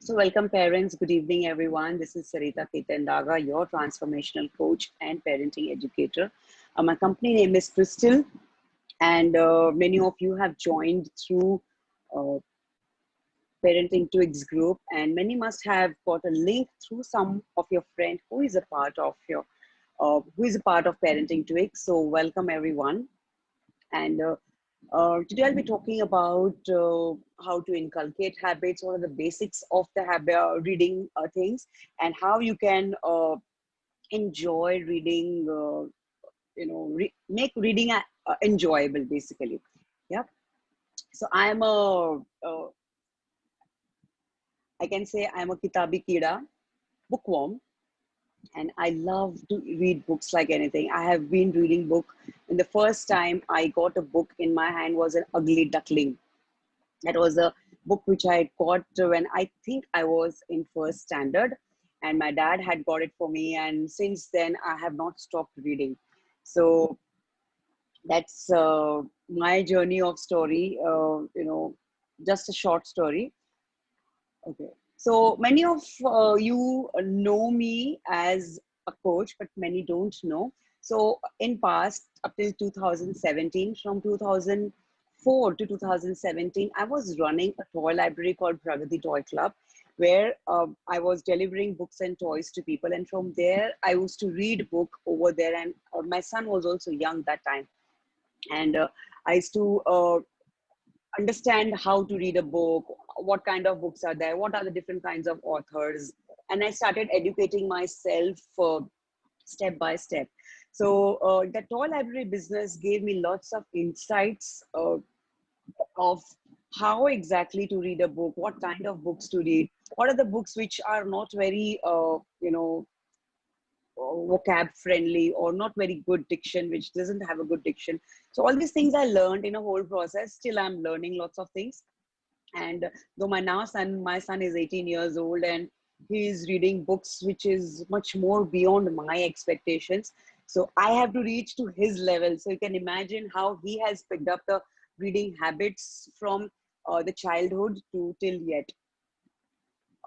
So welcome parents, good evening everyone. This is Ssarita, Ketan, Dagha, your transformational coach and parenting educator. My company name is Crystal, and many of you have joined through uh, parenting Twigs group, and many must have got a link through some of your friend who is a part of parenting Twigs. So welcome everyone. And today I'll be talking about how to inculcate habits, what are the basics of the habit, reading things, and how you can enjoy reading, make reading enjoyable, basically. Yeah. So I can say I'm a kitabi kida, bookworm, and I love to read books like anything. I have been reading book. And the first time I got a book in my hand was an ugly duckling. That was a book which I got when I think I was in first standard, and my dad had got it for me. And since then, I have not stopped reading. So that's my journey of story. Just a short story. Okay. So many of you know me as a coach, but many don't know. So in past, up till 2017, from 2004 to 2017, I was running a toy library called Pragati Toy Club, where I was delivering books and toys to people. And from there, I used to read book over there. And my son was also young that time. And I used to understand how to read a book, what kind of books are there, what are the different kinds of authors. And I started educating myself step by step. So the toy library business gave me lots of insights of how exactly to read a book, what kind of books to read, what are the books which are not very, vocab friendly or not very good diction, which doesn't have a good diction. So all these things I learned in a whole process. Still I'm learning lots of things. And though my son is 18 years old, and he is reading books which is much more beyond my expectations. So I have to reach to his level. So you can imagine how he has picked up the reading habits from the childhood to till yet.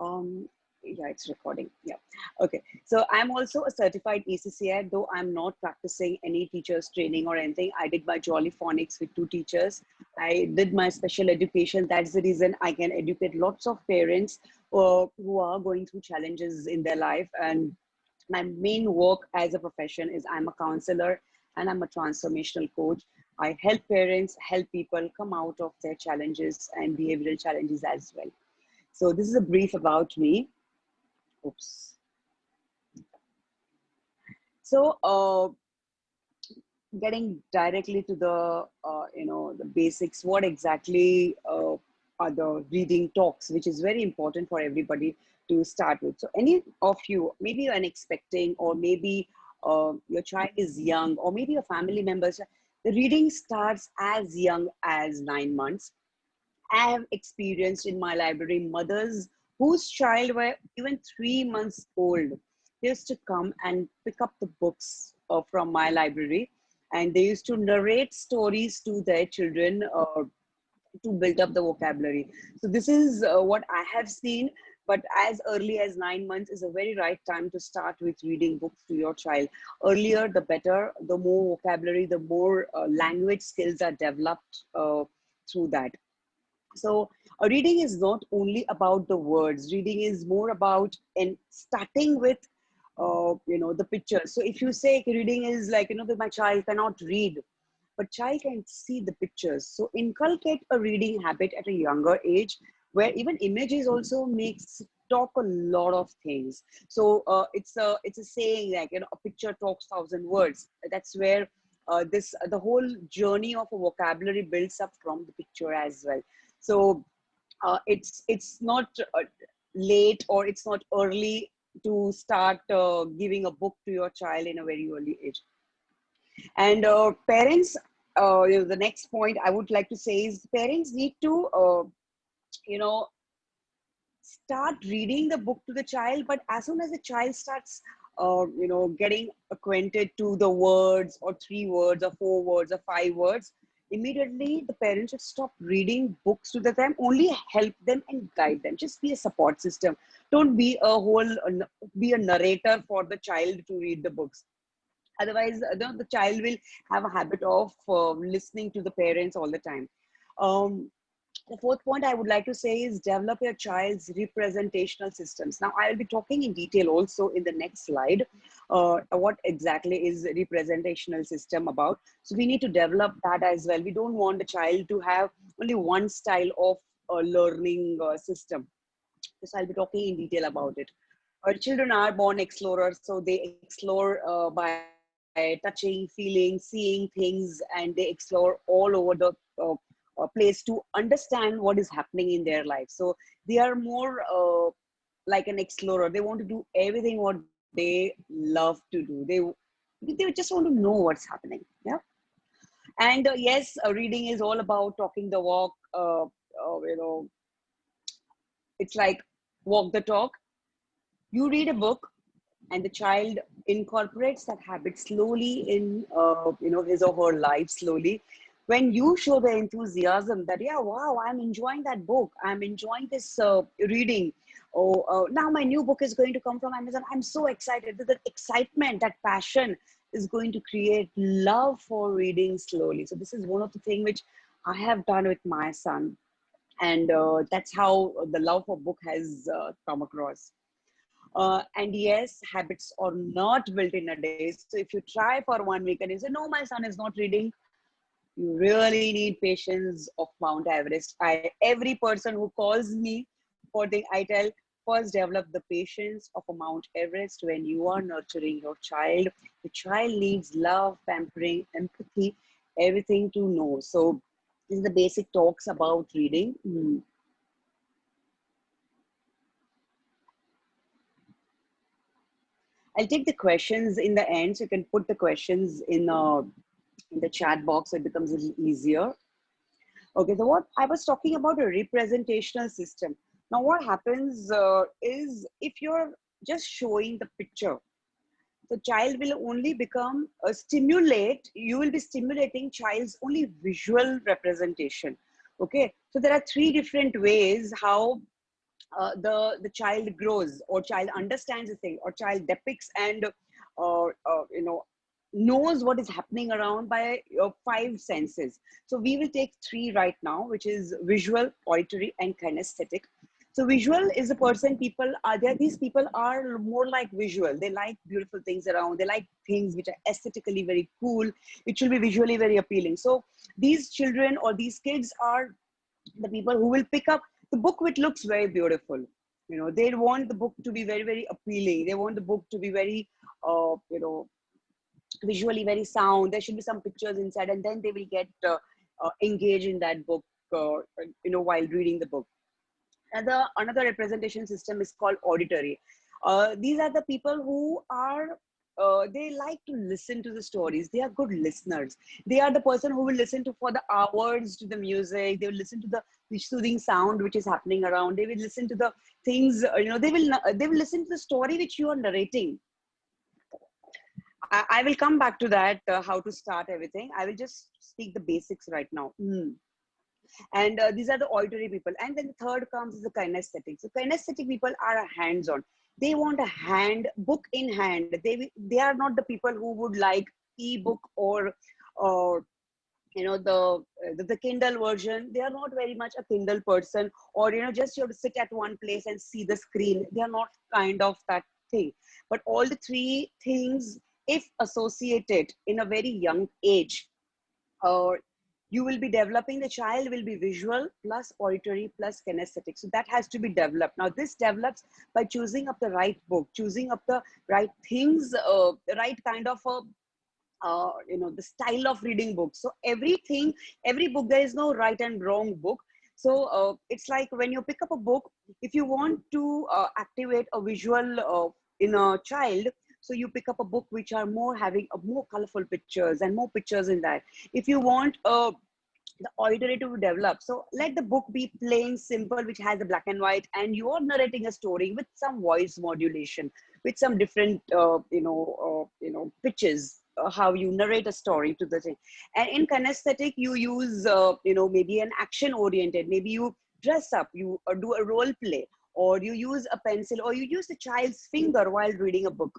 um yeah, it's recording. Yeah. Okay. So I'm also a certified ECCI, though I'm not practicing any teachers training or anything. I did my Jolly Phonics with 2 teachers. I did my special education. That's the reason I can educate lots of parents who are going through challenges in their life. And my main work as a profession is I'm a counselor and I'm a transformational coach. I help parents, help people come out of their challenges and behavioral challenges as well. So this is a brief about me. Oops. So getting directly to the the basics, what exactly are the reading talks, which is very important for everybody to start with. So any of you, maybe you're expecting, or maybe your child is young, or maybe your family members, the reading starts as young as 9 months. I have experienced in my library mothers whose child were even 3 months old. They used to come and pick up the books from my library, and they used to narrate stories to their children to build up the vocabulary. So this is what I have seen. But as early as 9 months is a very right time to start with reading books to your child. Earlier, the better. The more vocabulary, the more language skills are developed through that. So reading is not only about the words. Reading is more about, and starting with the pictures. So if you say reading is like, that my child cannot read, but child can see the pictures. So inculcate a reading habit at a younger age, where even images also makes talk a lot of things. So it's a saying like, a picture talks 1,000 words. That's where this the whole journey of a vocabulary builds up from the picture as well. So it's not late, or it's not early to start giving a book to your child in a very early age. And parents, the next point I would like to say is parents need to, you know, start reading the book to the child. But as soon as the child starts, getting acquainted to the words, or 3 words, or 4 words, or 5 words, immediately the parents should stop reading books to the time, only help them and guide them. Just be a support system. Don't be a be a narrator for the child to read the books. Otherwise, the child will have a habit of listening to the parents all the time. Um, the fourth point I would like to say is develop your child's representational systems. Now, I will be talking in detail also in the next slide what exactly is representational system about. So we need to develop that as well. We don't want the child to have only one style of learning system. So I'll be talking in detail about it. Our children are born explorers, so they explore by touching, feeling, seeing things, and they explore all over the place to understand what is happening in their life. So they are more like an explorer. They want to do everything what they love to do. They just want to know what's happening. Yeah. And yes, reading is all about talking the walk. You know, it's like walk the talk. You read a book and the child incorporates that habit slowly in his or her life slowly. When you show the enthusiasm that, yeah, wow, I'm enjoying that book, I'm enjoying this reading, now my new book is going to come from Amazon, I'm so excited. That excitement, that passion is going to create love for reading slowly. So this is one of the things which I have done with my son, and that's how the love for book has come across. And yes, habits are not built in a day. So if you try for 1 week and you say, no, my son is not reading, you really need patience of Mount Everest. Every person who calls me for the, I tell, first develop the patience of a Mount Everest when you are nurturing your child. The child needs love, pampering, empathy, everything to know. So this is the basic talks about reading. I'll take the questions in the end, so you can put the questions in the chat box so it becomes a little easier. Okay, so what I was talking about a representational system. Now what happens is if you're just showing the picture, the child will only become you will be stimulating child's only visual representation. Okay, so there are three different ways how the child grows, or child understands the thing, or child depicts and knows what is happening around by your five senses. So we will take three right now, which is visual, auditory, and kinesthetic. So visual is a person, people are there, these people are more like visual. They like beautiful things around, they like things which are aesthetically very cool, it should be visually very appealing. So these children or these kids are the people who will pick up the book which looks very beautiful. They want the book to be very, very appealing. They want the book to be very visually very sound. There should be some pictures inside, and then they will get engaged in that book while reading the book. Another representation system is called auditory. These are the people who are they like to listen to the stories. They are good listeners. They are the person who will listen to for the hours to the music. They will listen to the soothing sound which is happening around. They will listen to the things. They will listen to the story which you are narrating. I will come back to that, how to start everything. I will just speak the basics right now. And these are the auditory people. And then the third comes is the kinesthetic. So kinesthetic people are hands-on. They want a book in hand. They are not the people who would like ebook or the Kindle version. They are not very much a Kindle person, or just you have to sit at one place and see the screen. They are not kind of that thing. But all the three things, if associated in a very young age, you will be developing, the child will be visual plus auditory plus kinesthetic. So that has to be developed. Now this develops by choosing up the right book, choosing up the right things, the right kind of the style of reading books. So every book, there is no right and wrong book. So it's like when you pick up a book, if you want to activate a visual in a child, so you pick up a book which are having more colorful pictures and more pictures in that. If you want the auditory to develop, so let the book be plain, simple, which has the black and white, and you are narrating a story with some voice modulation, with some different pitches, how you narrate a story to the thing. And in kinesthetic, you use, maybe an action oriented, maybe you dress up, you do a role play, or you use a pencil, or you use the child's finger while reading a book.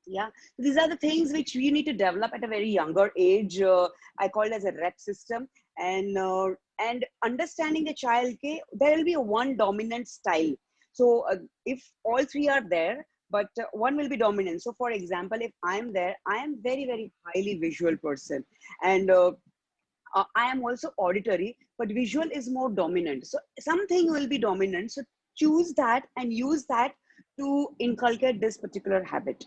Yeah, these are the things which we need to develop at a very younger age. I call it as a rep system. And understanding the child, okay, there will be a one dominant style. So if all three are there, but one will be dominant. So for example, if I'm there, I am very, very highly visual person, and I am also auditory, but visual is more dominant. So something will be dominant. So choose that and use that to inculcate this particular habit.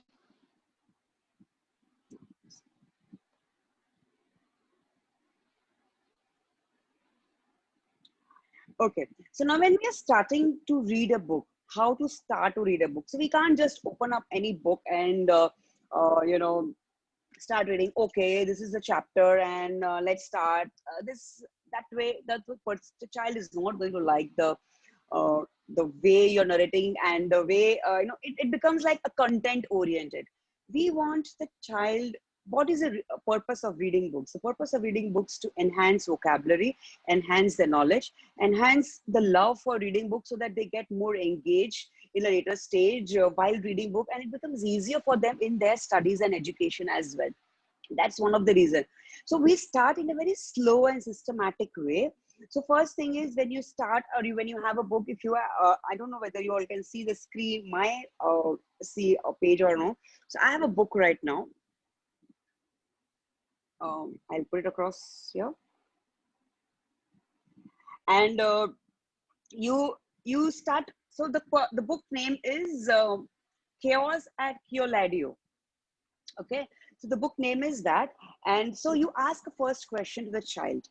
Okay, so now when we are starting to read a book, how to start to read a book? So we can't just open up any book and start reading. Okay, this is the chapter, and let's start. This that way, the child is not going to like uh, the way you're narrating, and the way it becomes like a content oriented. We want the child. What is the purpose of reading books? The purpose of reading books to enhance vocabulary, enhance the knowledge, enhance the love for reading books, so that they get more engaged in a later stage while reading book, and it becomes easier for them in their studies and education as well. That's one of the reasons. So we start in a very slow and systematic way. So first thing is, when you start, or when you have a book, if you are, I don't know whether you all can see the screen, my see a page or no. So I have a book right now. I'll put it across here. And you start. So the book name is Chaos at Kioladio. Okay, so the book name is that. And so you ask a first question to the child.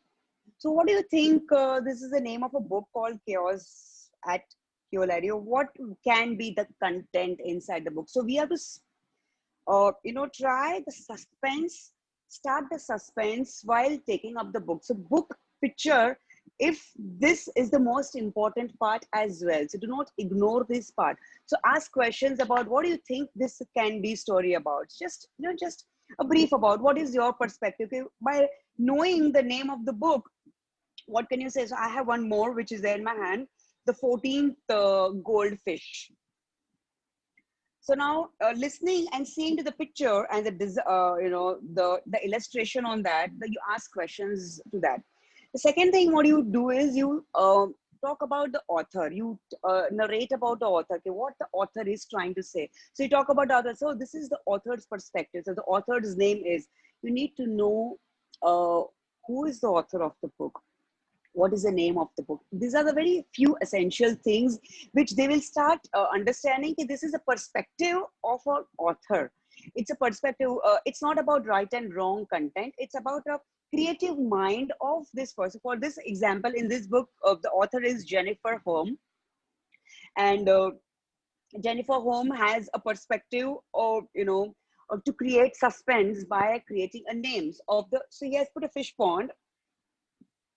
So what do you think, this is the name of a book called Chaos at Kioladio? What can be the content inside the book? So we have to, try the suspense, start the suspense while taking up the book. So book picture, if this is the most important part as well. So do not ignore this part. So ask questions about, what do you think this can be story about? Just, just a brief about what is your perspective. Okay? By knowing the name of the book, what can you say? So I have one more, which is there in my hand, the 14th goldfish. So now listening and seeing to the picture and the illustration on that, you ask questions to that. The second thing what you do is you talk about the author. You narrate about the author, okay, what the author is trying to say. So you talk about the author. So this is the author's perspective. So the author's name is, you need to know who is the author of the book. What is the name of the book? These are the very few essential things which they will start understanding. This is a perspective of an author. It's a perspective. It's not about right and wrong content. It's about a creative mind of this person. For this example, in this book, the author is Jennifer Holm, and Jennifer Holm has a perspective of to create suspense by creating a names of the. So he has put a fish pond.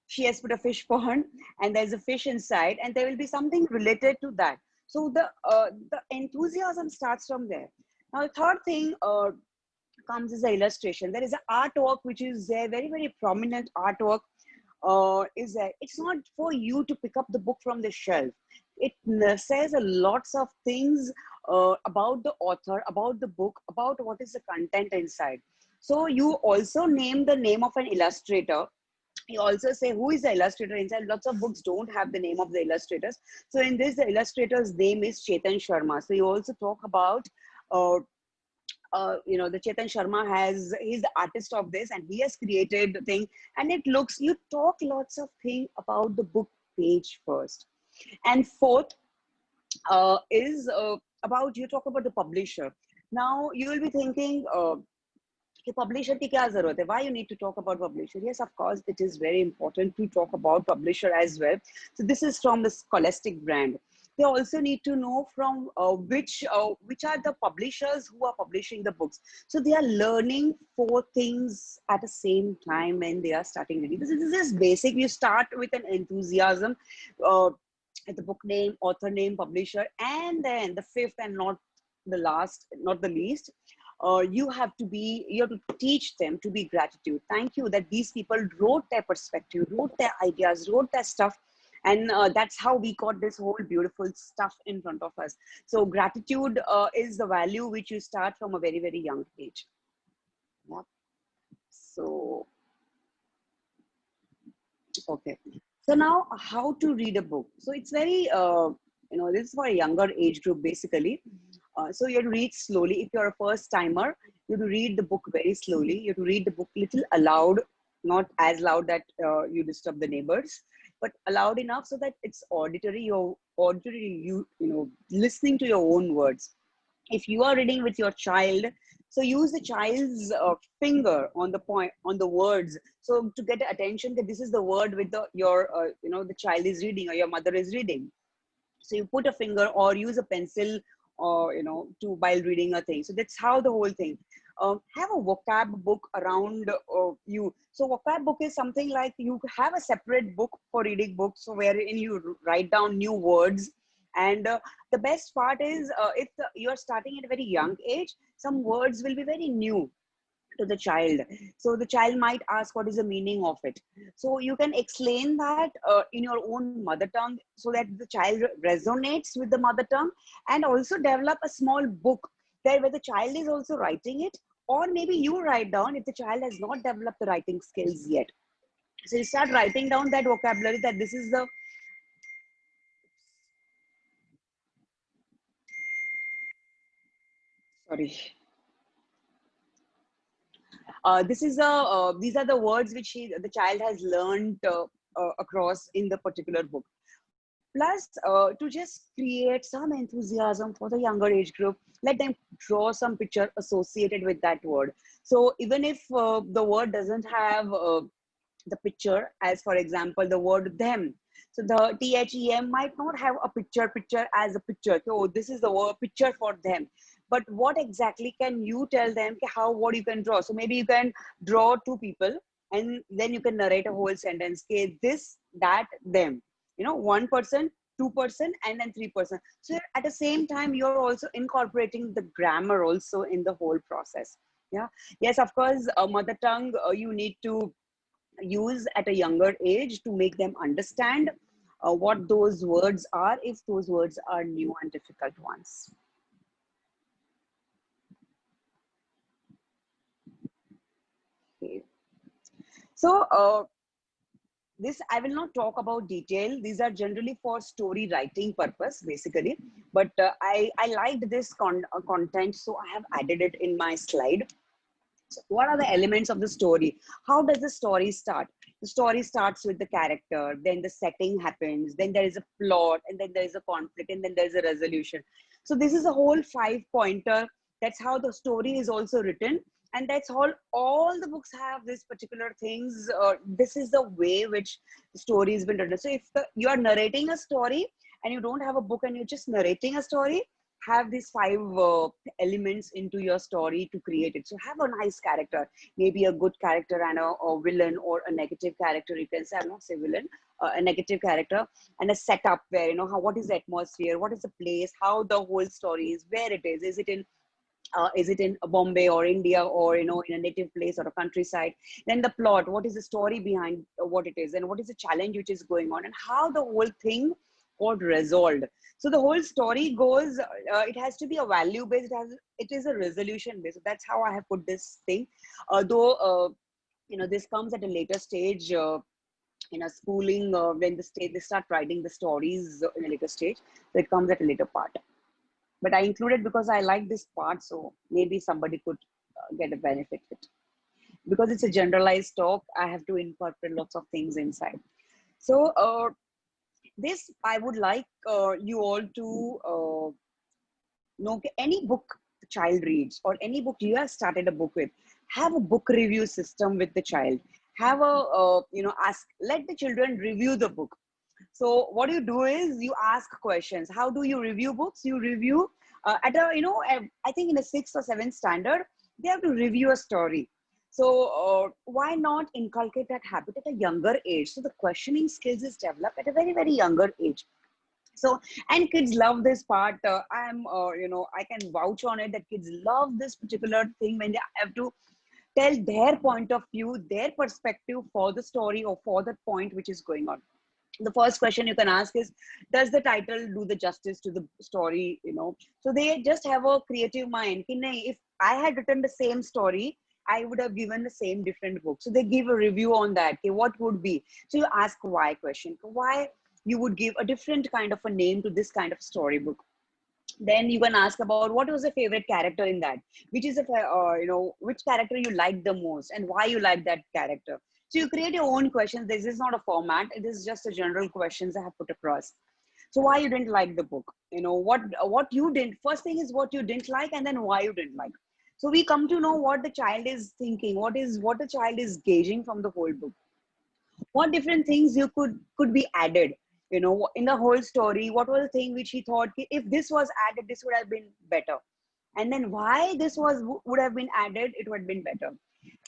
She has put a fish pond, and there's a fish inside, and there will be something related to that. So the enthusiasm starts from there. Now the third thing comes is the illustration. There is an artwork which is there, very, very prominent artwork is there. It's not for you to pick up the book from the shelf. It says a lots of things about the author, about the book, about what is the content inside. So you also name the name of an illustrator. You also say who is the illustrator inside. Lots of books don't have the name of the illustrators. So in this, the illustrator's name is Ketan Sharma. So you also talk about, the Ketan Sharma he's the artist of this, and he has created the thing, and it looks, you talk lots of things about the book page first. And fourth is about, you talk about the publisher. Now you will be thinking, publisher की क्या जरूरत है? Why you need to talk about publisher? Yes, of course, it is very important to talk about publisher as well. So this is from the Scholastic brand. They also need to know from which are the publishers who are publishing the books. So they are learning 4 things at the same time when they are starting reading. This is basic. You start with an enthusiasm, at the book name, author name, publisher, and then the fifth and not the last, not the least, you have to teach them to be gratitude. Thank you that these people wrote their perspective, wrote their ideas, wrote their stuff. And that's how we got this whole beautiful stuff in front of us. So gratitude is the value which you start from a very, very young age. Yeah. So, okay. So now how to read a book. So it's very, this is for a younger age group, basically. So you have to read slowly. If you're a first timer, you have to read the book very slowly. You have to read the book little aloud, not as loud that you disturb the neighbors, but aloud enough so that it's auditory. Listening to your own words. If you are reading with your child, so use the child's finger on the point, on the words, so to get attention that this is the word with the child is reading or your mother is reading. So you put a finger or use a pencil or to while reading a thing. So that's how the whole thing. Have a vocab book around you. So vocab book is something like you have a separate book for reading books, so wherein you write down new words. And the best part is if you're starting at a very young age, some words will be very new to the child. So the child might ask what is the meaning of it. So you can explain that in your own mother tongue so that the child resonates with the mother tongue, and also develop a small book there where the child is also writing it, or maybe you write down if the child has not developed the writing skills yet. So you start writing down that vocabulary, that this is the, sorry. These are the words which the child has learned across in the particular book. Plus, to just create some enthusiasm for the younger age group, let them draw some picture associated with that word. So even if the word doesn't have the picture, as for example, the word them. So the THEM might not have a picture as a picture. So this is the word picture for them. But what exactly can you tell them what you can draw? So maybe you can draw two people and then you can narrate a whole sentence. Okay, this, that, them. One person, two-person, and then three-person. So at the same time, you're also incorporating the grammar also in the whole process. Yeah. Yes, of course, mother tongue, you need to use at a younger age to make them understand what those words are, if those words are new and difficult ones. Okay. So this I will not talk about detail. These are generally for story writing purpose, basically. But I liked this content, so I have added it in my slide. So what are the elements of the story? How does the story start? The story starts with the character, then the setting happens, then there is a plot, and then there is a conflict, and then there is a resolution. So this is a whole 5-pointer. That's how the story is also written. And that's all the books have this particular things. This is the way which the story has been written. So if you are narrating a story and you don't have a book and you're just narrating a story, have these 5 elements into your story to create it. So have a nice character, maybe a good character and a villain, or a negative character. You can say, I'll not say villain, a negative character, and a setup where, what is the atmosphere, what is the place, how the whole story is, where it is is it in Bombay or India, or in a native place or a countryside. Then the plot, what is the story behind what it is, and what is the challenge which is going on, and how the whole thing got resolved. So the whole story goes, it has to be a value based, it is a resolution based. So that's how I have put this thing. Though this comes at a later stage in a schooling, when they start writing the stories in a later stage. So it comes at a later part. But I included because I like this part, so maybe somebody could get a benefit with it. Because it's a generalized talk, I have to incorporate lots of things inside. So this, I would like you all to know, any book the child reads, or any book you have started a book with, have a book review system with the child. Have a, let the children review the book. So what you do is you ask questions. How do you review books? You review at a, I think in a 6th or 7th standard, they have to review a story. So why not inculcate that habit at a younger age? So the questioning skills is developed at a very, very younger age. So, and kids love this part. I can vouch on it that kids love this particular thing when they have to tell their point of view, their perspective for the story or for the point which is going on. The first question you can ask is, does the title do the justice to the story? So they just have a creative mind. If I had written the same story, I would have given the same different book. So they give a review on that. Okay, what would be? So you ask why question. Why you would give a different kind of a name to this kind of storybook. Then you can ask about what was the favorite character in that, which is which character you like the most and why you like that character. So you create your own questions. This is not a format, it is just a general questions I have put across. So why you didn't like the book, what you didn't, first thing is what you didn't like and then why you didn't like. So we come to know what the child is thinking, what the child is gauging from the whole book, what different things you could be added, in the whole story. What was the thing which he thought, if this was added, this would have been better, and then why this would have been added, it would have been better.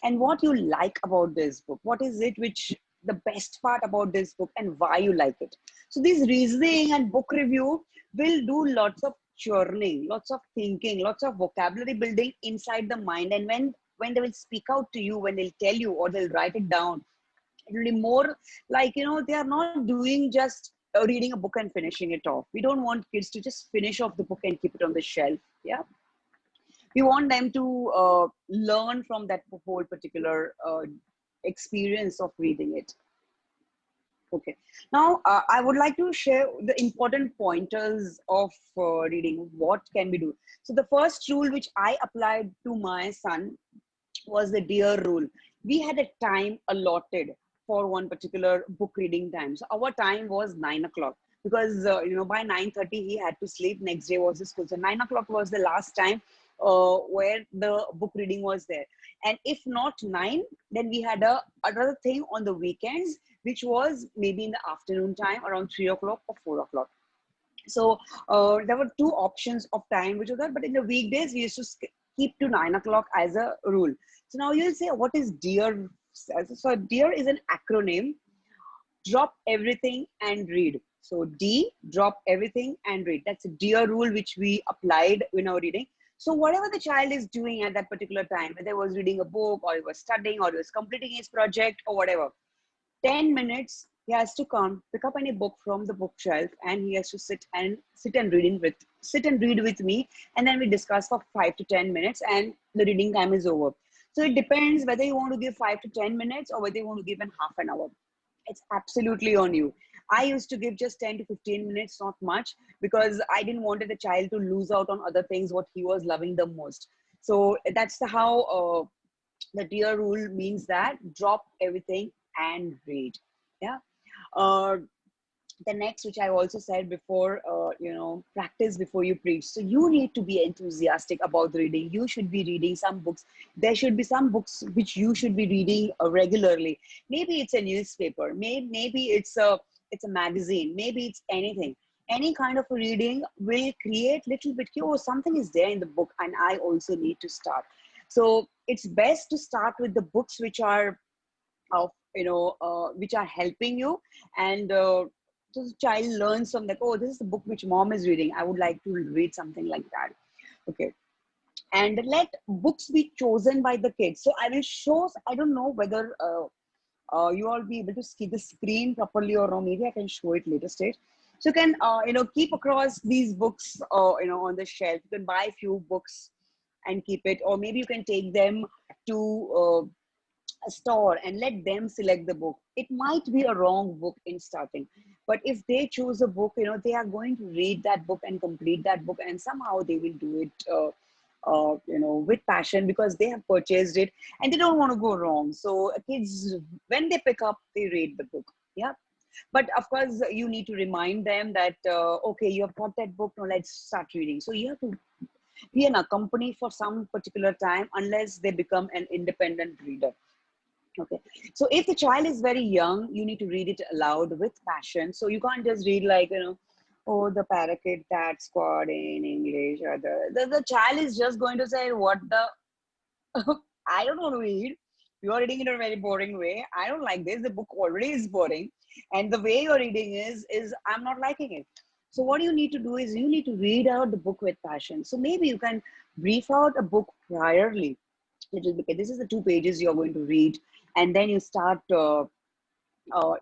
And what you like about this book, what is it which the best part about this book and why you like it. So this reasoning and book review will do lots of churning, lots of thinking, lots of vocabulary building inside the mind. And when they will speak out to you, when they'll tell you or they'll write it down, it will be more like, they are not doing just reading a book and finishing it off. We don't want kids to just finish off the book and keep it on the shelf. Yeah, we want them to learn from that whole particular experience of reading it. Okay, now I would like to share the important pointers of reading. What can we do? So the first rule which I applied to my son was the dear rule. We had a time allotted for one particular book reading time. So our time was 9 o'clock, because by 9:30 he had to sleep. Next day was the school. So 9 o'clock was the last time where the book reading was there. And if not nine, then we had another thing on the weekends, which was maybe in the afternoon time around 3 o'clock or 4 o'clock. So there were two options of time which were there, but in the weekdays we used to keep to 9 o'clock as a rule. So now you'll say, what is DEAR? So DEAR is an acronym: drop everything and read. So D, drop everything and read. That's a DEAR rule which we applied in our reading. So whatever the child is doing at that particular time, whether he was reading a book or he was studying or he was completing his project or whatever, 10 minutes he has to come, pick up any book from the bookshelf, and he has to sit and read with me, and then we discuss for 5 to 10 minutes and the reading time is over. So it depends whether you want to give 5 to 10 minutes or whether you want to give an half an hour. It's absolutely on you. I used to give just 10 to 15 minutes, not much, because I didn't want the child to lose out on other things what he was loving the most. So that's how the DEAR rule means, that drop everything and read. Yeah. uh, the next, which I also said before, practice before you preach. So you need to be enthusiastic about the reading. You should be reading some books. There should be some books which you should be reading regularly. Maybe it's a newspaper, maybe it's a magazine, maybe it's anything. Any kind of reading will create little bit, oh, something is there in the book and I also need to start. So it's best to start with the books which are of which are helping you, and so the child learns from that. Oh, this is the book which mom is reading, I would like to read something like that. Okay. And let books be chosen by the kids. So I will show, I don't know whether you all be able to see the screen properly or no. Maybe I can show it later stage. So you can keep across these books on the shelf. You can buy a few books and keep it, or maybe you can take them to a store and let them select the book. It might be a wrong book in starting, but if they choose a book, they are going to read that book and complete that book, and somehow they will do it with passion, because they have purchased it and they don't want to go wrong. So kids, when they pick up, they read the book. Yeah. But of course you need to remind them that okay, you have got that book, now let's start reading. So you have to be an accompany for some particular time unless they become an independent reader. Okay. So if the child is very young, you need to read it aloud with passion. So you can't just read like, oh, the parakeet that squad in English, or the child is just going to say, what the, I don't want to read. You're reading it in a very boring way. I don't like this. The book already is boring. And the way you're reading is I'm not liking it. So what you need to do is you need to read out the book with passion. So maybe you can brief out a book priorly, little bit. This is the 2 pages you're going to read, and then you start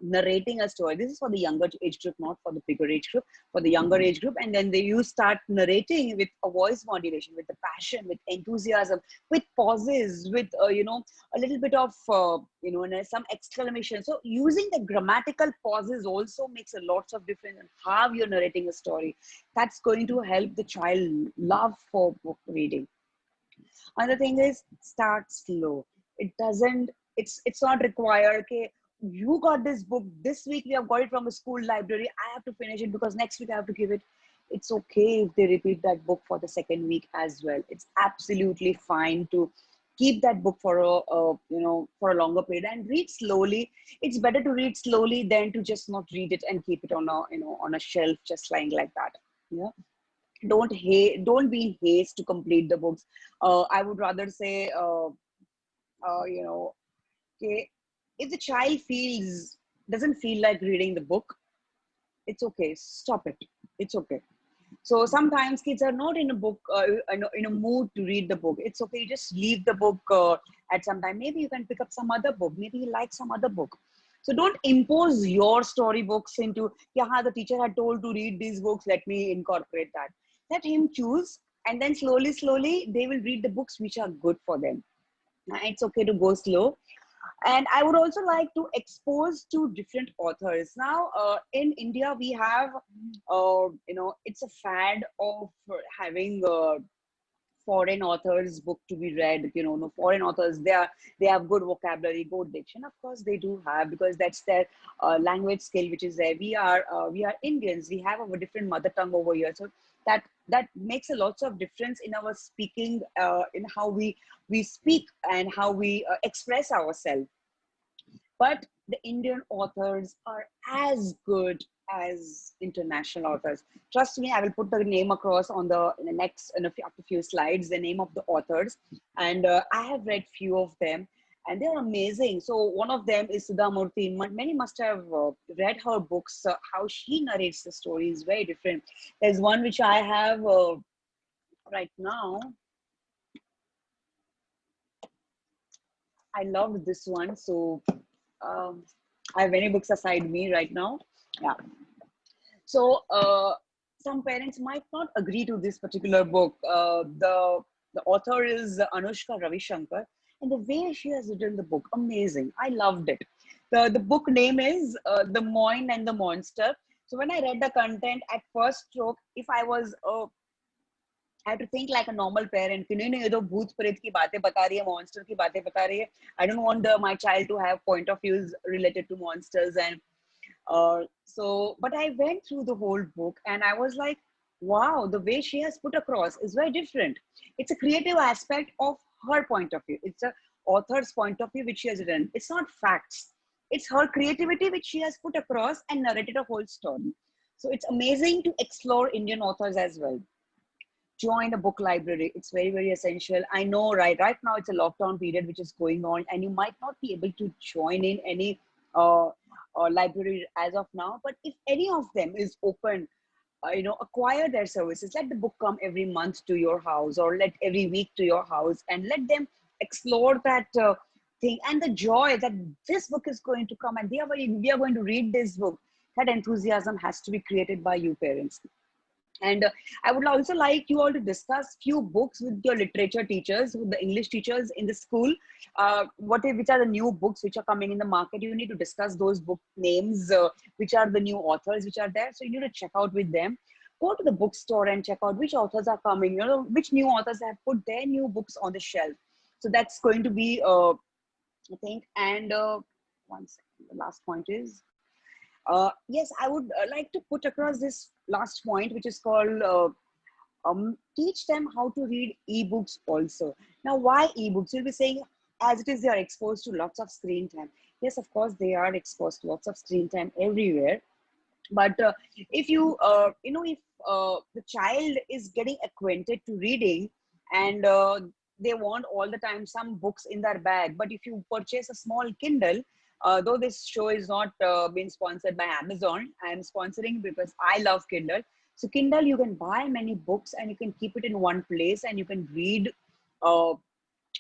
narrating a story. This is for the younger age group, not for the bigger age group, for the younger age group. And then you start narrating with a voice modulation, with the passion, with enthusiasm, with pauses, with, a little bit of, and some exclamation. So using the grammatical pauses also makes a lots of difference in how you're narrating a story. That's going to help the child love for book reading. Another thing is start slow. It doesn't, it's not required, okay, you got this book this week, we have got it from a school library, I have to finish it because next week I have to give it. It's okay if they repeat that book for the second week as well. It's absolutely fine to keep that book for for a longer period and read slowly. It's better to read slowly than to just not read it and keep it on a on a shelf just lying like that. Yeah, don't be in haste to complete the books. I would rather say okay, if the child doesn't feel like reading the book, it's okay, stop it. It's okay. So sometimes kids are not in a book in a mood to read the book. It's okay, just leave the book at some time. Maybe you can pick up some other book, maybe you like some other book. So don't impose your storybooks into, yeah, the teacher had told to read these books, let me incorporate that. Let him choose, and then slowly they will read the books which are good for them. It's okay to go slow. And I would also like to expose to different authors. Now, in India, we have, it's a fad of having foreign authors book to be read. No, foreign authors, they have good vocabulary, good diction. Of course they do have, because that's their language skill which is there. We are Indians, we have a different mother tongue over here, so that makes a lot of difference in our speaking, in how we speak and how we express ourselves. But the Indian authors are as good as international authors. Trust me, I will put the name across on in the next, after few slides, the name of the authors. And I have read few of them, and they're amazing. So one of them is Sudha Murthy. Many must have read her books. How she narrates the story is very different. There's one which I have right now. I loved this one. So I have many books aside me right now. Yeah. So some parents might not agree to this particular book. The author is Anushka Ravishankar, and the way she has written the book, amazing. I loved it. The book name is The Moin and the Monster. So when I read the content at first stroke, if I have to think like a normal parent कि नहीं नहीं ये तो भूत प्रेत की बातें बता रही है, monster की बातें बता रही है. I don't want my child to have point of views related to monsters. And but I went through the whole book and I was like, wow, the way she has put across is very different. It's a creative aspect of her point of view. It's a author's point of view which she has written. It's not facts. It's her creativity which she has put across and narrated a whole story. So it's amazing to explore Indian authors as well. Join a book library. It's very, very essential. I know right now it's a lockdown period which is going on, and you might not be able to join in any library as of now. But if any of them is open, acquire their services. Let the book come every month to your house, or let every week to your house, and let them explore that thing and the joy that this book is going to come, and we are going to read this book. That enthusiasm has to be created by you parents. And I would also like you all to discuss few books with your literature teachers, with the English teachers in the school. Which are the new books which are coming in the market? You need to discuss those book names, which are the new authors which are there. So you need to check out with them. Go to the bookstore and check out which authors are coming, which new authors have put their new books on the shelf. So that's going to be, I think. And one second, the last point is, yes, I would like to put across this last point, which is called teach them how to read ebooks also. Now, why ebooks? You'll be saying, as it is, they are exposed to lots of screen time. Yes, of course, they are exposed to lots of screen time everywhere. But if if the child is getting acquainted to reading, and they want all the time some books in their bag, but if you purchase a small Kindle, though this show is not being sponsored by Amazon, I am sponsoring because I love Kindle. So Kindle, you can buy many books and you can keep it in one place and you can read uh,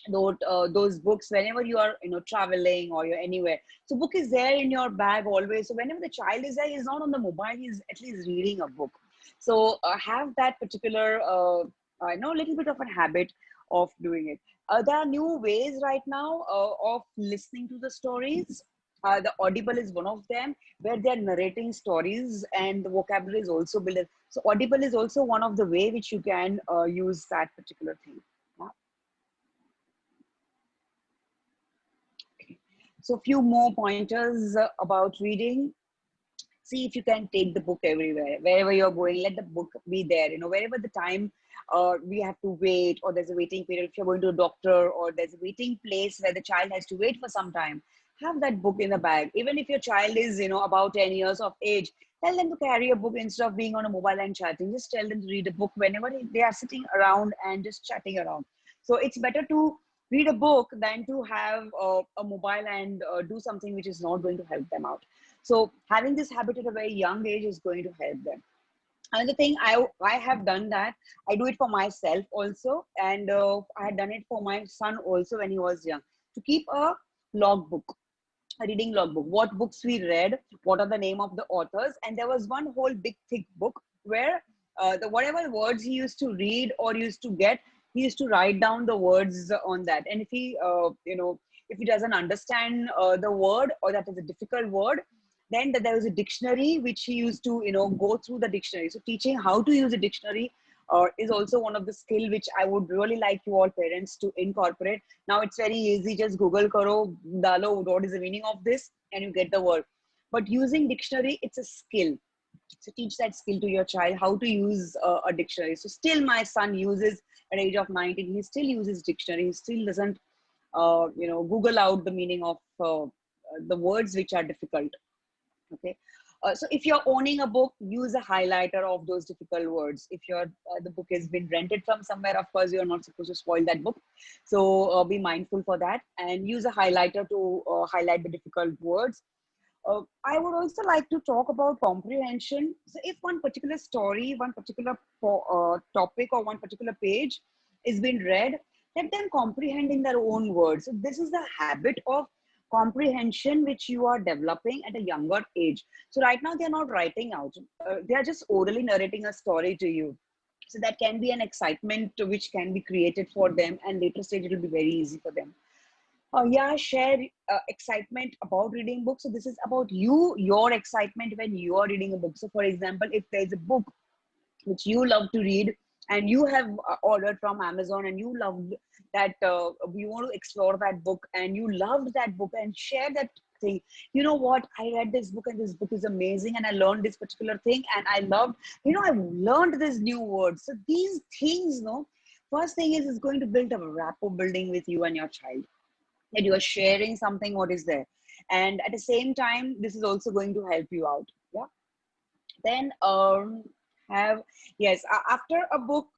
those books whenever you are, traveling or you're anywhere. So book is there in your bag always. So whenever the child is there, he's not on the mobile, he's at least reading a book. So have that particular, little bit of a habit of doing it. There are new ways right now of listening to the stories. The Audible is one of them, where they're narrating stories and the vocabulary is also built. So Audible is also one of the way which you can use that particular thing. Yeah. So few more pointers about reading. See if you can take the book everywhere, wherever you're going, let the book be there. Wherever the time we have to wait, or there's a waiting period, if you're going to a doctor, or there's a waiting place where the child has to wait for some time, have that book in the bag. Even if your child is, about 10 years of age, tell them to carry a book instead of being on a mobile and chatting. Just tell them to read a book whenever they are sitting around and just chatting around. So it's better to read a book than to have a mobile and do something which is not going to help them out. So having this habit at a very young age is going to help them. Another thing, I have done that. I do it for myself also, and I had done it for my son also when he was young. To keep a logbook, a reading logbook. What books we read, what are the name of the authors, and there was one whole big thick book where the whatever words he used to read or used to get, he used to write down the words on that. And if he, if he doesn't understand the word, or that is a difficult word, then there was a dictionary which he used to, go through the dictionary. So teaching how to use a dictionary is also one of the skill which I would really like you all parents to incorporate. Now it's very easy, just Google karo, dalo, what is the meaning of this, and you get the word. But using dictionary, it's a skill. So teach that skill to your child, how to use a dictionary. So still my son uses, at the age of 19, he still uses dictionary. He still doesn't, Google out the meaning of the words which are difficult. Okay. So if you're owning a book, use a highlighter of those difficult words. If the book has been rented from somewhere, of course, you're not supposed to spoil that book. So be mindful for that and use a highlighter to highlight the difficult words. I would also like to talk about comprehension. So if one particular story, one particular topic or one particular page is being read, let them comprehend in their own words. So this is the habit of comprehension which you are developing at a younger age. So right now they're not writing out. They are just orally narrating a story to you. So that can be an excitement which can be created for them, and later stage it will be very easy for them. Yeah, share excitement about reading books. So this is about you, your excitement when you are reading a book. So for example, if there's a book which you love to read and you have ordered from Amazon and you love that, you want to explore that book and you loved that book, and share that thing. You know what, I read this book and this book is amazing and I learned this particular thing and I loved, I learned this new word. So these things, first thing is going to build a rapport building with you and your child, that you are sharing something what is there, and at the same time this is also going to help you out. Yeah. Then have yes after a book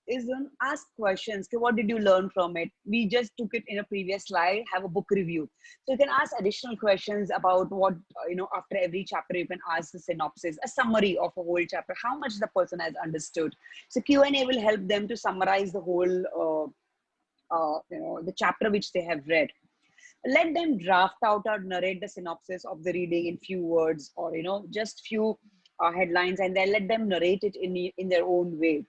is done, ask questions. Okay, what did you learn from it? We just took it in a previous slide. Have a book review, so you can ask additional questions about what after every chapter you can ask the synopsis, a summary of a whole chapter, how much the person has understood. So Q&A will help them to summarize the whole the chapter which they have read. Let them draft out or narrate the synopsis of the reading in few words, or just few headlines, and then let them narrate it in their own way.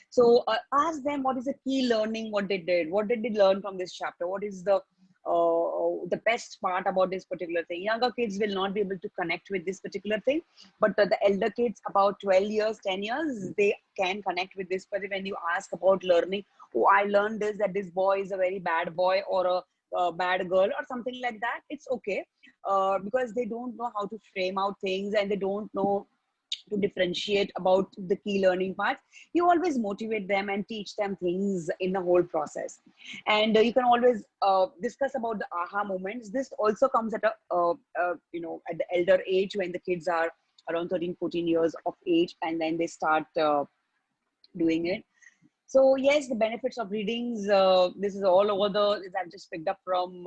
So ask them what is the key learning, what they did, what did they learn from this chapter, what is the best part about this particular thing. Younger kids will not be able to connect with this particular thing, but the elder kids about 12 years, 10 years, they can connect with this. But when you ask about learning, oh, I learned this, that this boy is a very bad boy or a bad girl or something like that, it's okay, because they don't know how to frame out things and they don't know to differentiate about the key learning parts. You always motivate them and teach them things in the whole process. And you can always discuss about the aha moments. This also comes at at the elder age, when the kids are around 13, 14 years of age, and then they start doing it. So yes, the benefits of readings, this is all over I've just picked up from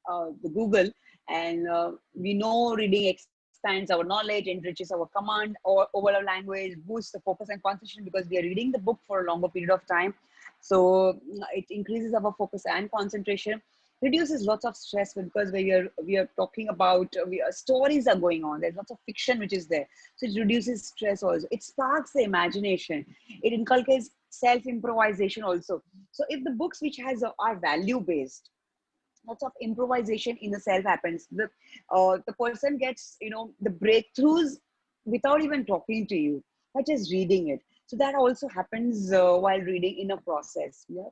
the Google, and we know reading excites expands our knowledge, enriches our command or overall language, boosts the focus and concentration because we are reading the book for a longer period of time. So it increases our focus and concentration, reduces lots of stress because we are talking about stories are going on. There's lots of fiction which is there, so it reduces stress also. It sparks the imagination. It inculcates self improvisation also. So if the books which has are value based, lots of improvisation in the self happens. The person gets the breakthroughs without even talking to you, by just reading it. So that also happens while reading in a process. Yeah,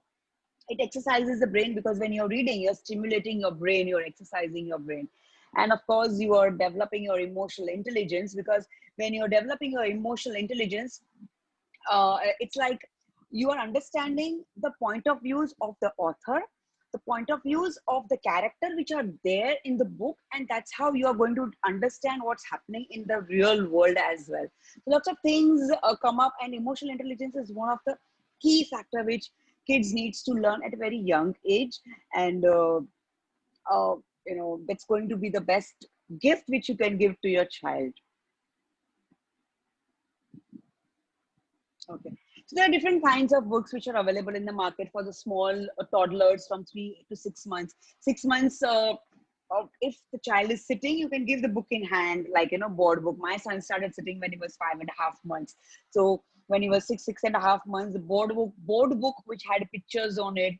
it exercises the brain because when you're reading, you're stimulating your brain, you're exercising your brain. And of course you are developing your emotional intelligence, because when you're developing your emotional intelligence, it's like you are understanding the point of views of the author, the point of views of the character which are there in the book, and that's how you are going to understand what's happening in the real world as well. So lots of things come up, and emotional intelligence is one of the key factor which kids needs to learn at a very young age. And that's going to be the best gift which you can give to your child. Okay. So there are different kinds of books which are available in the market for the small toddlers from 3 to 6 months. 6 months, if the child is sitting, you can give the book in hand, like, board book. My son started sitting when he was 5.5 months. So when he was 6.5 months, the board book, which had pictures on it,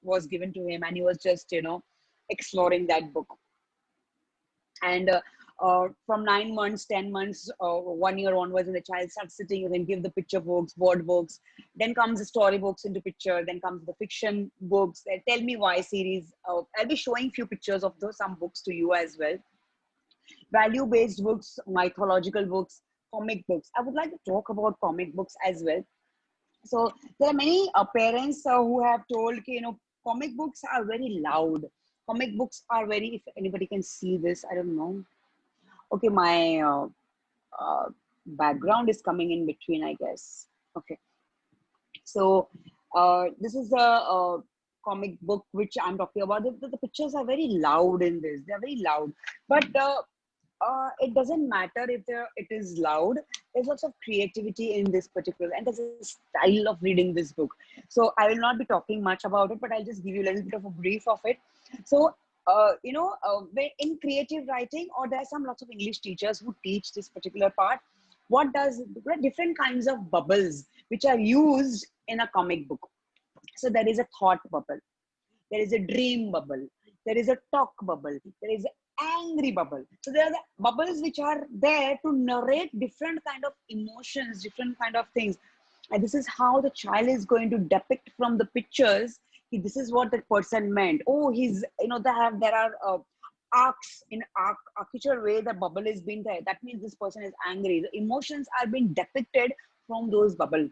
was given to him, and he was just, exploring that book. And from 9 months, 10 months, 1 year onwards, when the child starts sitting, you can give the picture books, board books. Then comes the story books into picture. Then comes the fiction books. Tell Me Why series. I'll be showing few pictures of some books to you as well. Value-based books, mythological books, comic books. I would like to talk about comic books as well. So there are many parents who have told, comic books are very loud. Comic books are very, if anybody can see this, I don't know. Okay, my background is coming in between, I guess. Okay. So this is a comic book which I'm talking about. The pictures are very loud in this. They're very loud. But it doesn't matter if it is loud. There's lots of creativity in this particular, and there's a style of reading this book. So I will not be talking much about it, but I'll just give you a little bit of a brief of it. So in creative writing, or there are lots of English teachers who teach this particular part. There are different kinds of bubbles which are used in a comic book. So there is a thought bubble, there is a dream bubble, there is a talk bubble, there is an angry bubble. So there are the bubbles which are there to narrate different kind of emotions, different kind of things. And this is how the child is going to depict from the pictures. This is what that person meant. Oh, there are arcs in architecture way. The bubble is being there. That means this person is angry. The emotions are being depicted from those bubbles.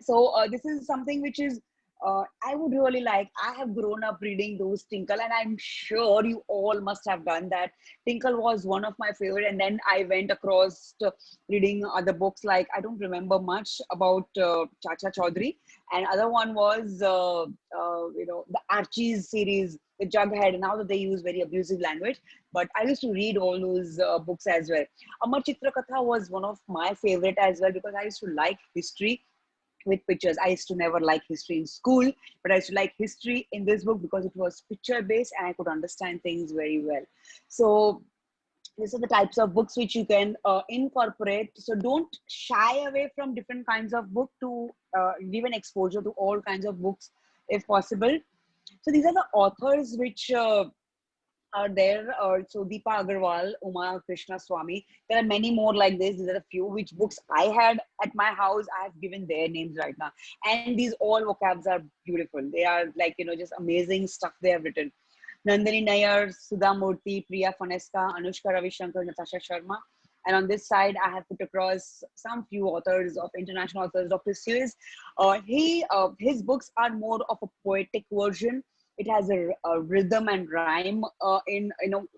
So this is something which is I would really like. I have grown up reading those Tinkle, and I'm sure you all must have done that. Tinkle was one of my favorite, and then I went across to reading other books, like I don't remember much about Chacha Chaudhary, and other one was the Archie's series, the Jughead. Now that they use very abusive language, but I used to read all those books as well. Amar Chitra Katha was one of my favorite as well, because I used to like history with pictures. I used to never like history in school, but I used to like history in this book because it was picture based and I could understand things very well. So these are the types of books which you can incorporate. So don't shy away from different kinds of book to give an exposure to all kinds of books if possible. So these are the authors which are there. So Deepa Agarwal, Uma Krishna Swami. There are many more like this. These are a few which books I had at my house. I have given their names right now. And these all vocabs are beautiful. They are like, just amazing stuff they have written. Nandini Nair, Sudha Murthy, Priya Fanesca, Anushka Ravishankar, Natasha Sharma. And on this side, I have put across some few authors of international authors. Dr. Seuss, his books are more of a poetic version. It has a rhythm and rhyme in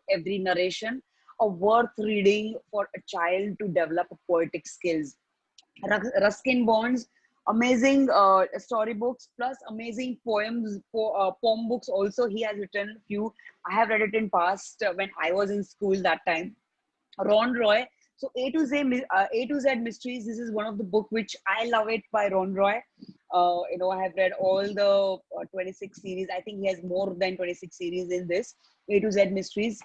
every narration, worth reading for a child to develop poetic skills. Ruskin Bonds, amazing storybooks plus amazing poem books also. He has written a few. I have read it in past when I was in school that time. Ron Roy. So A to Z Mysteries. This is one of the book which I love it by Ron Roy. I have read all the 26 series. I think he has more than 26 series in this A to Z Mysteries.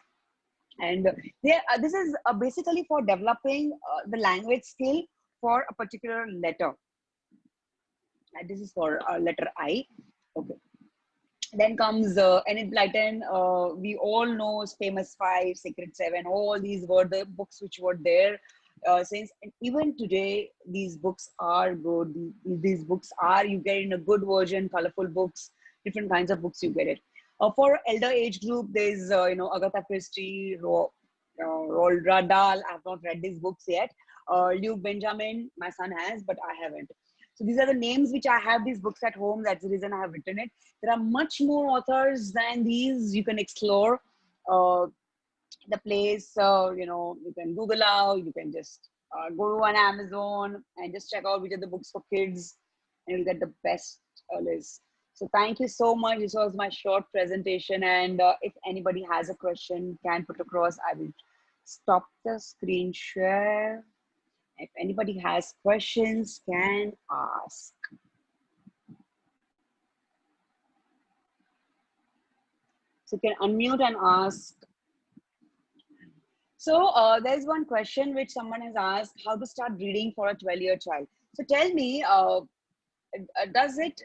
And this is basically for developing the language skill for a particular letter. And this is for letter I. Okay. Then comes Enid Blyton. We all know Famous Five, Secret Seven. All these were the books which were there since. And even today, these books are good. These books are, you get in a good version, colorful books, different kinds of books you get it. For elder age group, there's Agatha Christie, Roald Dahl. I've not read these books yet. Luke Benjamin, my son has, but I haven't. So these are the names which I have these books at home. That's the reason I have written it. There are much more authors than these. You can explore the place. You can Google out. You can just go on Amazon and just check out which are the books for kids, and you'll get the best list. So thank you so much. This was my short presentation. And if anybody has a question, can put across. I will stop the screen share. If anybody has questions, can ask. So you can unmute and ask. So there's one question which someone has asked: how to start reading for a 12-year child? So tell me, is it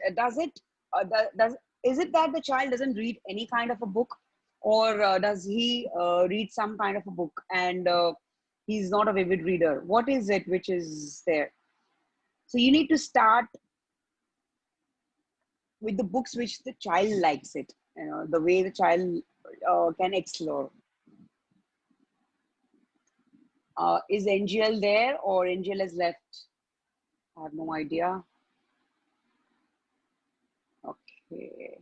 that the child doesn't read any kind of a book, or does he read some kind of a book and he's not a vivid reader? What is it which is there? So you need to start with the books which the child likes it, the way the child can explore. Is Angel there, or Angel has left? I have no idea. Okay.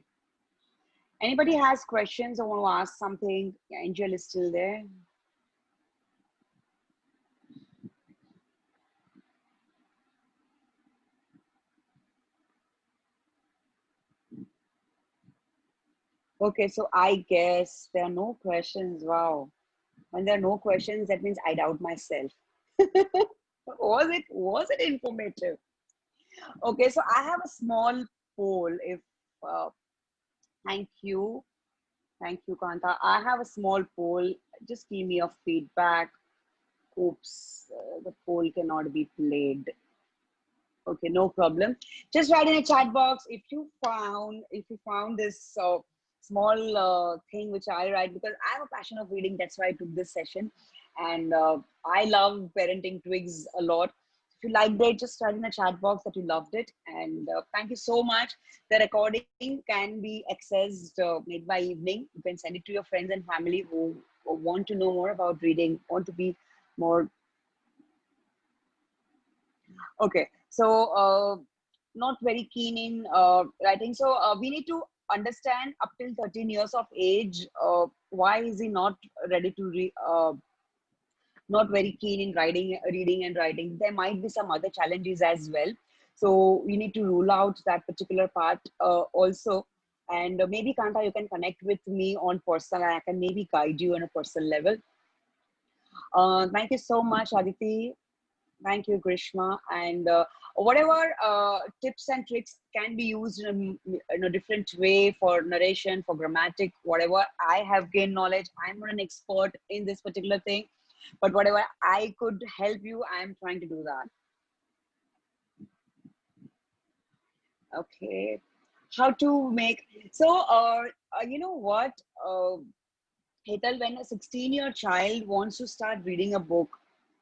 Anybody has questions or want to ask something? Yeah, Angel is still there. Okay, so I guess there are no questions. Wow. When there are no questions, that means I doubt myself. Was it informative? Okay, so I have a small poll. If thank you, Kanta. I have a small poll. Just give me a feedback. Oops, the poll cannot be played. Okay, no problem. Just write in a chat box if you found this small thing which I write, because I have a passion of reading. That's why I took this session, and I love parenting Twigs a lot. If you liked it, just write in a chat box that you loved it, and thank you so much. The recording can be accessed made by evening. You can send it to your friends and family who want to know more about reading, want to be more. Okay, so not very keen in writing. So we need to understand up till 13 years of age, why is he not ready to read, not very keen in reading and writing. There might be some other challenges as well. So we need to rule out that particular part also. And maybe Kanta, you can connect with me on personal, and I can maybe guide you on a personal level. Thank you so much, Aditi. Thank you, Grishma. And whatever tips and tricks can be used in a different way for narration, for grammatic, whatever. I have gained knowledge. I'm not an expert in this particular thing, but whatever I could help you, I'm trying to do that. Okay. How to make, so, you know what, Hetal, when a 16-year child wants to start reading a book,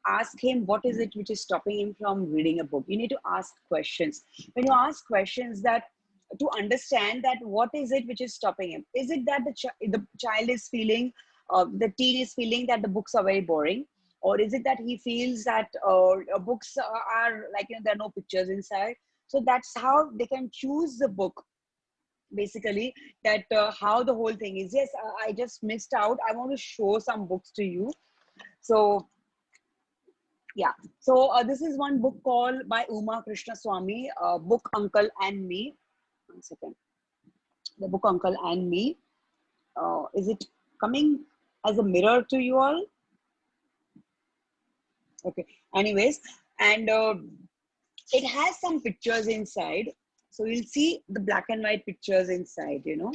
ask him what is it which is stopping him from reading a book. You need to ask questions. When you ask questions, that to understand that what is it which is stopping him. Is it that the child is feeling, the teen is feeling that the books are very boring? Or is it that he feels that books are like, there are no pictures inside? So that's how they can choose the book, basically, that how the whole thing is. Yes, I just missed out. I want to show some books to you. So yeah, so this is one book called by Uma Krishna Swami, Book Uncle and Me. One second. The Book Uncle and Me. Is it coming as a mirror to you all? Okay. Anyways, and it has some pictures inside. So you'll see the black and white pictures inside, you know.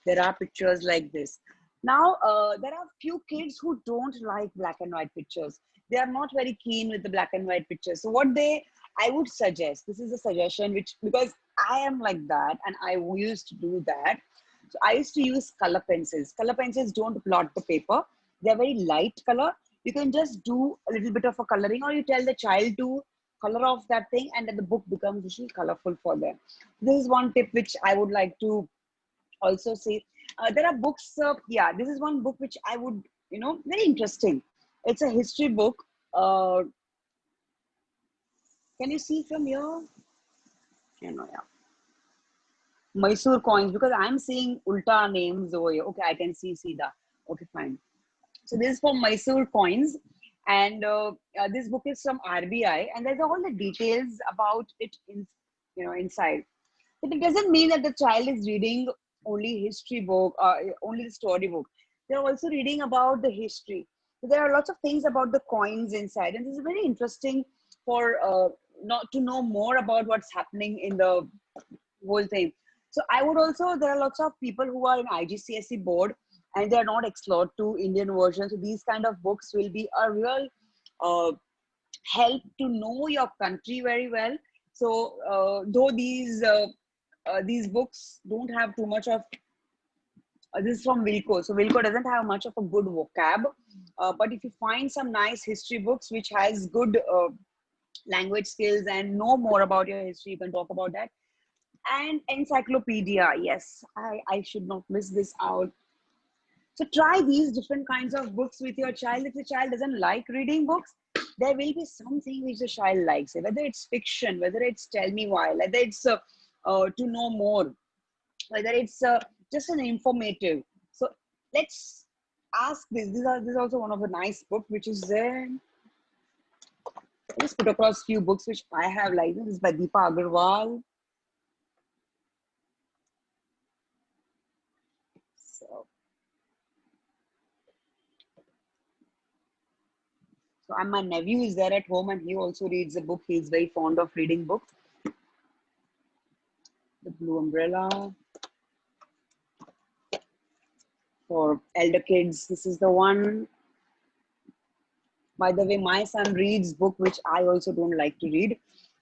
There are pictures like this. Now, there are few kids who don't like black and white pictures. They are not very keen with the black and white pictures. So I would suggest, this is a suggestion which, because I am like that and I used to do that. So I used to use color pencils. Color pencils don't blot the paper. They're very light color. You can just do a little bit of a coloring, or you tell the child to color off that thing, and then the book becomes really colorful for them. This is one tip which I would like to also say. There are books, yeah, this is one book which I would, you know, very interesting. It's a history book. Can you see from here? You know, yeah. Mysore coins, because I'm seeing ulta names over here. Okay, I can see Sida. Okay, fine. So this is for Mysore coins, and this book is from RBI, and there's all the details about it in, you know, inside. But it doesn't mean that the child is reading only history book, only the story book. They're also reading about the history. So there are lots of things about the coins inside, and this is very interesting for not to know more about what's happening in the whole thing. So I would also, there are lots of people who are in IGCSE board and they are not explored to Indian version. So these kind of books will be a real uh, help to know your country very well. So though these books don't have too much of, this is from Wilco. So Wilco doesn't have much of a good vocab, but if you find some nice history books which has good language skills and know more about your history, you can talk about that. And encyclopedia, yes, I should not miss this out. So try these different kinds of books with your child. If the child doesn't like reading books, there will be something which the child likes, whether it's fiction, whether it's tell me why, whether it's to know more, whether it's just an informative. So let's ask this. This is also one of the nice book which is there. Let's put across few books which I have liked. This is by Deepa Agarwal. So and my nephew is there at home and he also reads a book. He's very fond of reading books. The Blue Umbrella. For elder kids, this is the one. By the way, my son reads book which I also don't like to read.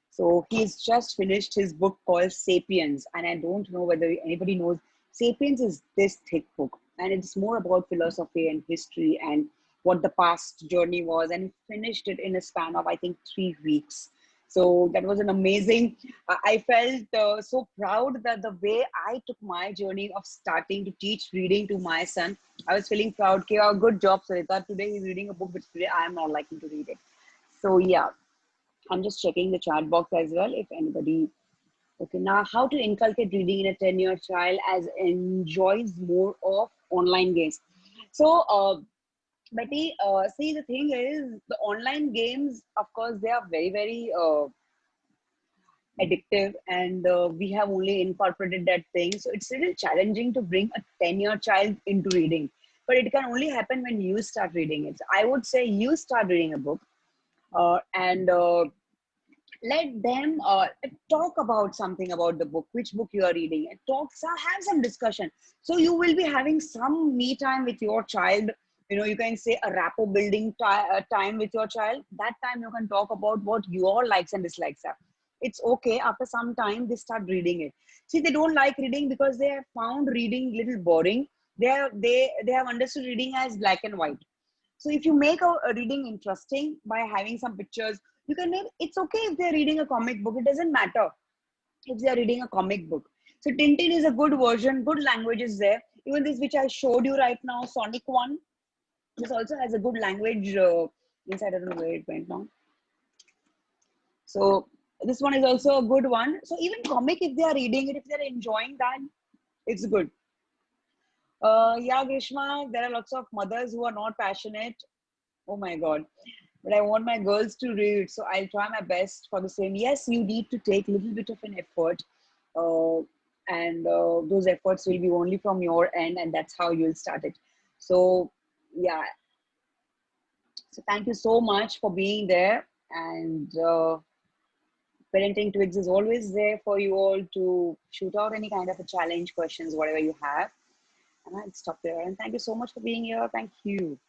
So he's just finished his book called Sapiens. And I don't know whether anybody knows. Sapiens is this thick book. And it's more about philosophy and history and what the past journey was. And he finished it in a span of, I think, 3 weeks. So that was an amazing, I felt so proud that the way I took my journey of starting to teach reading to my son, I was feeling proud. Okay, oh, good job, Ssarita. Today he's reading a book, but today I am not liking to read it. So yeah, I'm just checking the chat box as well if anybody. Okay, now how to inculcate reading in a 10-year child as enjoys more of online games. So, Betty, see, the thing is, the online games, of course, they are very, very addictive, and we have only incorporated that thing. So it's really challenging to bring a 10-year child into reading. But it can only happen when you start reading it. So I would say you start reading a book and let them talk about something about the book, which book you are reading, and have some discussion. So you will be having some me time with your child. You know, you can say a rapport building time with your child. That time you can talk about what your likes and dislikes are. It's okay. After some time, they start reading it. See, they don't like reading because they have found reading little boring. They have understood reading as black and white. So if you make a reading interesting by having some pictures, you can make, it's okay if they're reading a comic book. It doesn't matter if they're reading a comic book. So Tintin is a good version, good language is there. Even this which I showed you right now, Sonic one, this also has a good language inside. I don't know where it went now. So this one is also a good one. So even comic, if they are reading it, if they're enjoying that, it's good. Yeah, Grishma, there are lots of mothers who are not passionate. Oh my God. But I want my girls to read. So I'll try my best for the same. Yes, you need to take a little bit of an effort. And those efforts will be only from your end. And that's how you'll start it. So, yeah. So thank you so much for being there. And Parenting Twigs is always there for you all to shoot out any kind of a challenge, questions, whatever you have. And I'll stop there. And thank you so much for being here. Thank you.